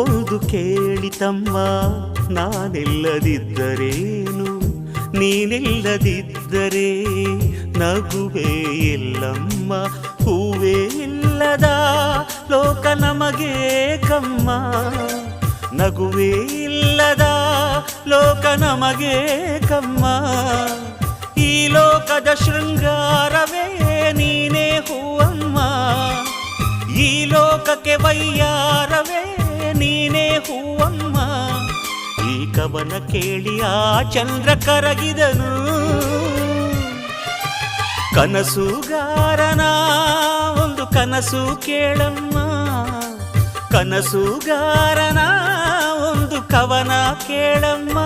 ಒಂದು ಕೇಳಿತಮ್ಮ, ನಾನಿಲ್ಲದಿದ್ದರೇನು, ನೀನಿಲ್ಲದಿದ್ದರೆ ನಗುವೇ ಇಲ್ಲಮ್ಮ. ಹೂವೇ ಇಲ್ಲದ ಲೋಕ ನಮಗೆ ಕಮ್ಮ, ನಗುವೇ ಇಲ್ಲದ ಲೋಕ ನಮಗೆ ಕಮ್ಮ. ಈ ಲೋಕದ ಶೃಂಗಾರವೇ ನೀನೇ ಹೂವಮ್ಮ, ಈ ಲೋಕಕ್ಕೆ ವೈಯಾರವೇ ನೀನೇ ಹೂವಮ್ಮ. ಈ ಕವನ ಕೇಳಿ ಆ ಚಂದ್ರ ಕರಗಿದನು, ಕನಸುಗಾರನ ಒಂದು ಕನಸು ಕೇಳಮ್ಮ, ಕನಸುಗಾರನ ಒಂದು ಕವನ ಕೇಳಮ್ಮ.